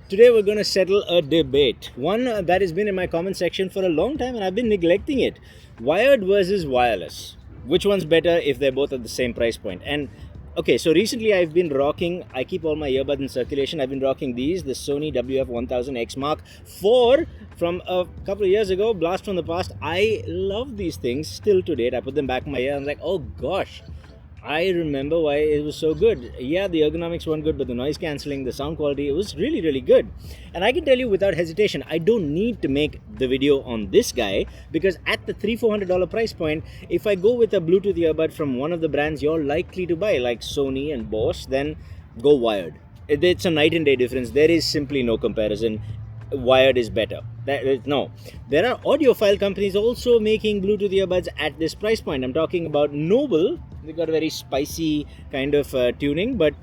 Today we're going to settle a debate, one that has been in my comment section for a long time and I've been neglecting it. Wired versus wireless. Which one's better if they're both at the same price point? And okay, so recently I keep all my earbuds in circulation. I've been rocking the Sony WF-1000X Mark IV from a couple of years ago, blast from the past. I love these things still to date. I put them back in my ear. I'm like, oh gosh, I remember why it was so good. Yeah, the ergonomics weren't good, but the noise cancelling, the sound quality, it was really, really good. And I can tell you without hesitation, I don't need to make the video on this guy because at the $300-400 price point, if I go with a Bluetooth earbud from one of the brands you're likely to buy, like Sony and Bose, then go wired. It's a night and day difference. There is simply no comparison. Wired is better. No. There are audiophile companies also making Bluetooth earbuds at this price point. I'm talking about Noble. They got a very spicy kind of tuning, but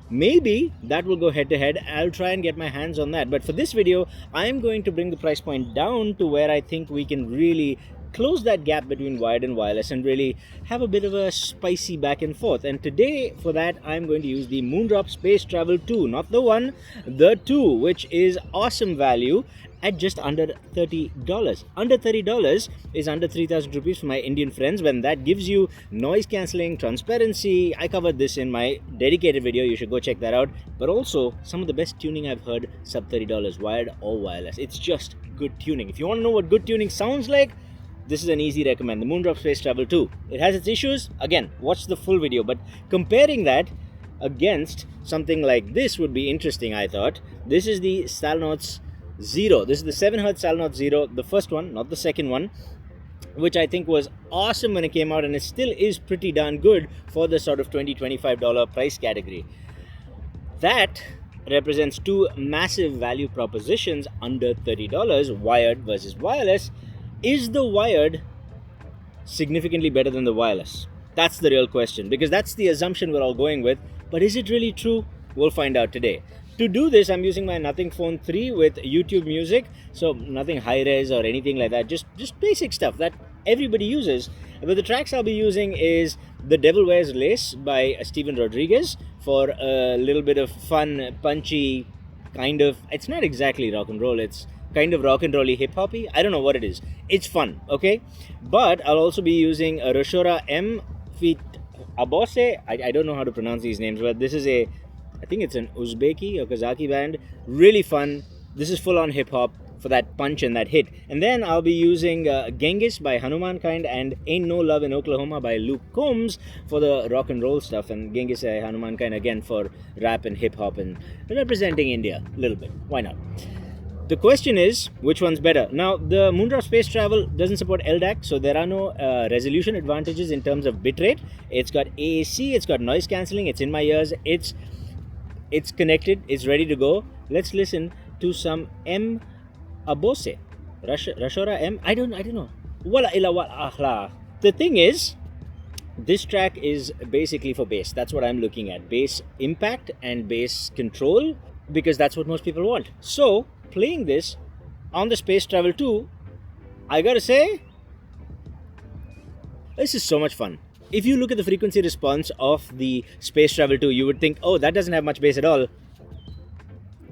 maybe that will go head to head. I'll try and get my hands on that. But for this video, I'm going to bring the price point down to where I think we can really close that gap between wired and wireless and really have a bit of a spicy back and forth. And today, for that, I'm going to use the Moondrop Space Travel 2, not the one, the 2, which is awesome value at just under $30. Under $30 is under 3,000 rupees for my Indian friends. When that gives you noise cancelling, transparency, I covered this in my dedicated video. You should go check that out. But also some of the best tuning I've heard sub $30, wired or wireless. It's just good tuning. If you want to know what good tuning sounds like, this is an easy recommend, the Moondrop Space Travel 2. It has its issues. Again, watch the full video. But comparing that against something like this would be interesting, I thought. This is the Salnotes Zero. This is the 7Hz Salnotes Zero, the first one, not the second one, which I think was awesome when it came out, and it still is pretty darn good for the sort of $20-25 price category. That represents two massive value propositions under $30, wired versus wireless. Is the wired significantly better than the wireless? That's the real question, because that's the assumption we're all going with. But is it really true? We'll find out today. To do this, I'm using my Nothing Phone 3 with YouTube Music, so nothing high-res or anything like that, just basic stuff that everybody uses. But the tracks I'll be using is The Devil Wears Lace by Steven Rodriguez for a little bit of fun, punchy, kind of, it's not exactly rock and roll, it's kind of rock and rolly hip hoppy. I don't know what it is. It's fun, okay? But I'll also be using a Roshora M feat Abose. I don't know how to pronounce these names, but this is I think it's an Uzbeki or Kazaki band. Really fun. This is full on hip hop for that punch and that hit. And then I'll be using Genghis by Hanumankind and Ain't No Love in Oklahoma by Luke Combs for the rock and roll stuff, and Genghis Hanumankind again for rap and hip hop and representing India a little bit. Why not? The question is, which one's better? Now, the Moondrop Space Travel doesn't support LDAC, so there are no resolution advantages in terms of bitrate. It's got AAC, it's got noise cancelling, it's in my ears, it's connected, it's ready to go. Let's listen to some M Abose. Rashora M? I don't know. Wala ila wala. The thing is, this track is basically for bass. That's what I'm looking at. Bass impact and bass control, because that's what most people want. So, playing this on the Space Travel 2, I gotta say, this is so much fun. If you look at the frequency response of the Space Travel 2, you would think, oh, that doesn't have much bass at all.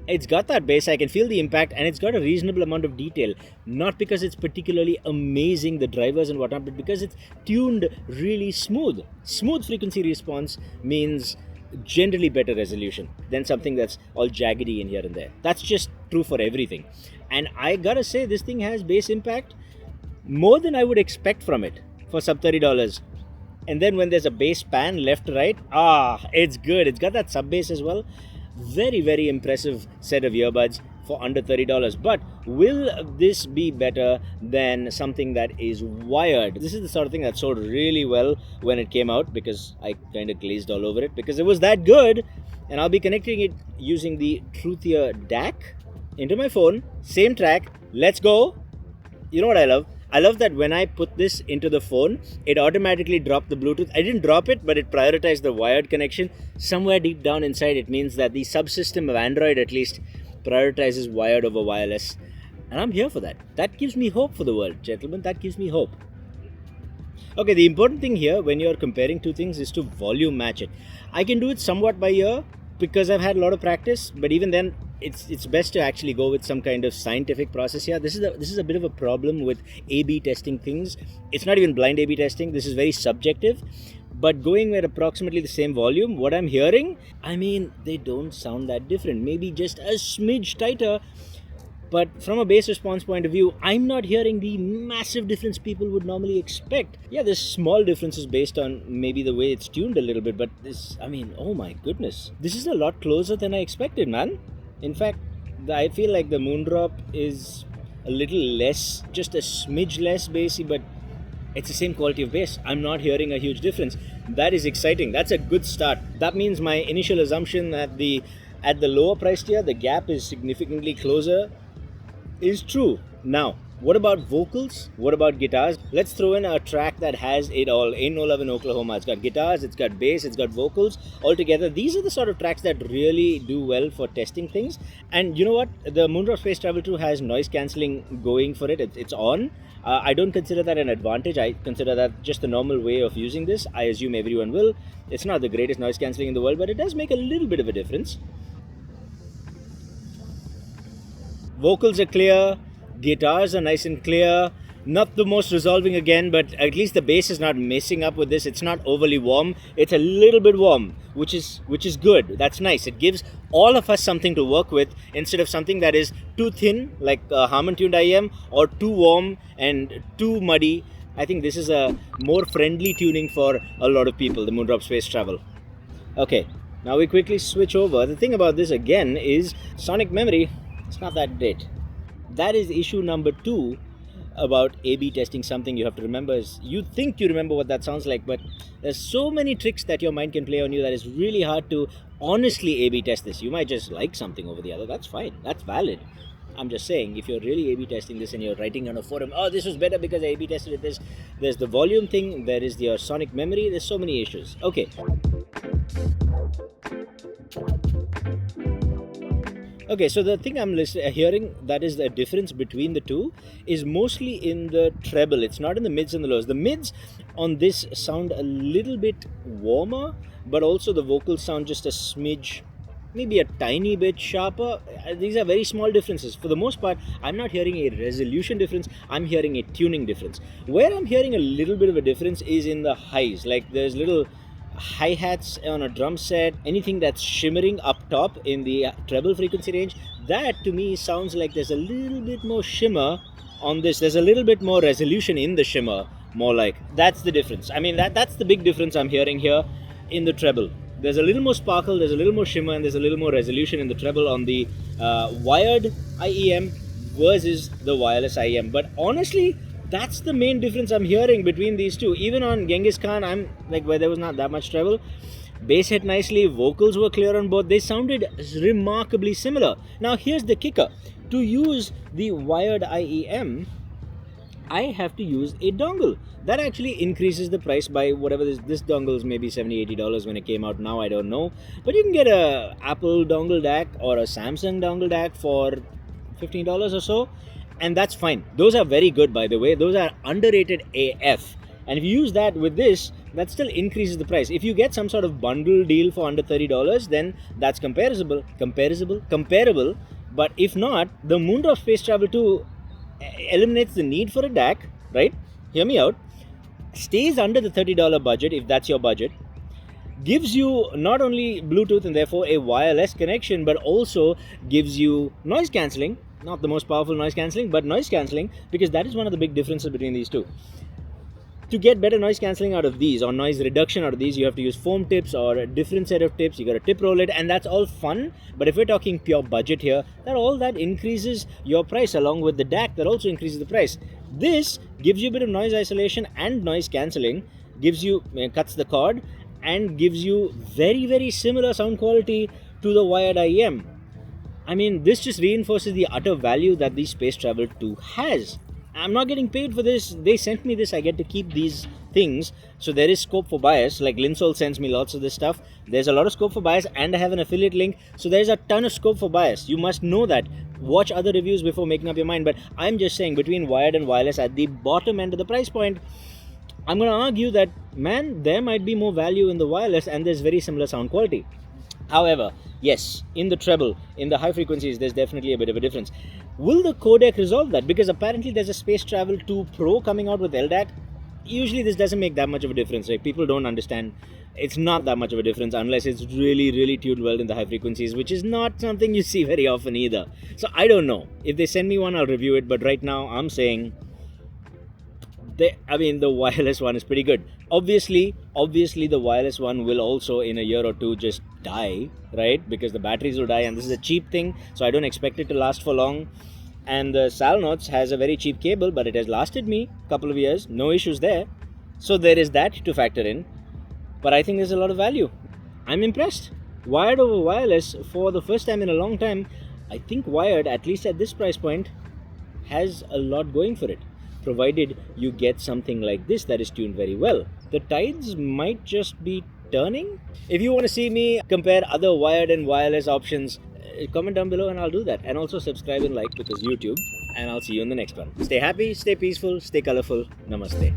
It's got that bass, I can feel the impact, and it's got a reasonable amount of detail. Not because it's particularly amazing, the drivers and whatnot, but because it's tuned really smooth. Smooth frequency response means generally better resolution than something that's all jaggedy in here and there. That's just true for everything. And I gotta say, this thing has bass impact more than I would expect from it for sub $30. And then when there's a bass pan left to right, it's good. It's got that sub bass as well. Very, very impressive set of earbuds for under $30. But will this be better than something that is wired? This is the sort of thing that sold really well when it came out, because I kind of glazed all over it because it was that good. And I'll be connecting it using the Truthier DAC into my phone. Same track. Let's go. You know what I love? I love that when I put this into the phone, it automatically dropped the Bluetooth. I didn't drop it, but it prioritized the wired connection. Somewhere deep down inside, it means that the subsystem of Android at least prioritizes wired over wireless. And I'm here for that. That gives me hope for the world, gentlemen. That gives me hope. Okay, the important thing here when you're comparing two things is to volume match it. I can do it somewhat by ear because I've had a lot of practice, but even then, it's best to actually go with some kind of scientific process here. This is a bit of a problem with A/B testing things. It's not even blind A/B testing. This is very subjective. But going at approximately the same volume, what I'm hearing, I mean, they don't sound that different. Maybe just a smidge tighter. But from a bass response point of view, I'm not hearing the massive difference people would normally expect. Yeah, there's small differences based on maybe the way it's tuned a little bit, but this, I mean, oh my goodness. This is a lot closer than I expected, man. In fact, I feel like the Moondrop is a little less, just a smidge less bassy, but it's the same quality of bass. I'm not hearing a huge difference. That is exciting. That's a good start. That means my initial assumption that at the lower price tier, the gap is significantly closer is true. Now, what about vocals? What about guitars? Let's throw in a track that has it all. Ain't No Love in Oklahoma. It's got guitars, it's got bass, it's got vocals all together. These are the sort of tracks that really do well for testing things. And you know what? The Moondrop Space Travel 2 has noise cancelling going for it. It's on. I don't consider that an advantage. I consider that just the normal way of using this. I assume everyone will. It's not the greatest noise cancelling in the world, but it does make a little bit of a difference. Vocals are clear, guitars are nice and clear, not the most resolving again, but at least the bass is not messing up with this. It's not overly warm, it's a little bit warm, which is good. That's nice. It gives all of us something to work with instead of something that is too thin, like a Harman-tuned IEM, or too warm and too muddy. I think this is a more friendly tuning for a lot of people, the Moondrop Space Travel. Okay, now we quickly switch over. The thing about this again is sonic memory. It's not that great. That is issue number 2 about A/B testing. Something you have to remember is you think you remember what that sounds like, but there's so many tricks that your mind can play on you that it's really hard to honestly A/B test this. You might just like something over the other. That's fine. That's valid. I'm just saying, if you're really A/B testing this and you're writing on a forum, oh, this was better because I A/B tested it this, there's the volume thing, there is your sonic memory, there's so many issues. Okay. Okay, so the thing I'm hearing that is the difference between the two is mostly in the treble. It's not in the mids and the lows. The mids on this sound a little bit warmer, but also the vocals sound just a smidge, maybe a tiny bit sharper. These are very small differences. For the most part, I'm not hearing a resolution difference, I'm hearing a tuning difference. Where I'm hearing a little bit of a difference is in the highs. Like there's little hi-hats on a drum set, anything that's shimmering up top in the treble frequency range, that to me sounds like there's a little bit more shimmer on this. There's a little bit more resolution in the shimmer, more like. That's the difference. I mean, that's the big difference I'm hearing here in the treble. There's a little more sparkle, there's a little more shimmer, and there's a little more resolution in the treble on the wired IEM versus the wireless IEM. But honestly, that's the main difference I'm hearing between these two. Even on Genghis Khan, I'm like, where there was not that much treble, bass hit nicely, vocals were clear on both. They sounded remarkably similar. Now here's the kicker. To use the wired IEM, I have to use a dongle. That actually increases the price by whatever this dongle is, maybe $70-$80 when it came out. Now I don't know. But you can get a Apple dongle DAC or a Samsung dongle DAC for $15 or so. And that's fine. Those are very good, by the way. Those are underrated AF. And if you use that with this, that still increases the price. If you get some sort of bundle deal for under $30, then that's comparable. But if not, the Moondrop Space Travel 2 eliminates the need for a DAC, right? Hear me out. Stays under the $30 budget, if that's your budget. Gives you not only Bluetooth and therefore a wireless connection, but also gives you noise cancelling. Not the most powerful noise cancelling, but noise cancelling, because that is one of the big differences between these two. To get better noise cancelling out of these, or noise reduction out of these, you have to use foam tips or a different set of tips. You got to tip roll it, and that's all fun. But if we're talking pure budget here, that increases your price along with the DAC. That also increases the price. This gives you a bit of noise isolation and noise cancelling, gives you cuts the cord, and gives you very, very similar sound quality to the wired IEM. I mean, this just reinforces the utter value that the Space Travel 2 has. I'm not getting paid for this. They sent me this. I get to keep these things. So there is scope for bias. Like Linsol sends me lots of this stuff. There's a lot of scope for bias, and I have an affiliate link. So there's a ton of scope for bias. You must know that. Watch other reviews before making up your mind. But I'm just saying, between wired and wireless at the bottom end of the price point, I'm going to argue that, man, there might be more value in the wireless, and there's very similar sound quality. However, yes, in the treble, in the high frequencies, there's definitely a bit of a difference. Will the codec resolve that? Because apparently there's a Space Travel 2 Pro coming out with LDAC. Usually this doesn't make that much of a difference, right? People don't understand. It's not that much of a difference unless it's really, really tuned well in the high frequencies, which is not something you see very often either. So I don't know. If they send me one, I'll review it. But right now, I'm saying the wireless one is pretty good. Obviously, the wireless one will also in a year or two just die, right? Because the batteries will die, and this is a cheap thing, so I don't expect it to last for long. And the Salnotes has a very cheap cable, but it has lasted me a couple of years, no issues there. So there is that to factor in. But I think there's a lot of value. I'm impressed. Wired over wireless for the first time in a long time. I think wired, at least at this price point, has a lot going for it, provided you get something like this that is tuned very well. The tides might just be turning. If you want to see me compare other wired and wireless options, comment down below and I'll do that. And also subscribe and like, because YouTube. And I'll see you in the next one. Stay happy, stay peaceful, stay colorful. Namaste.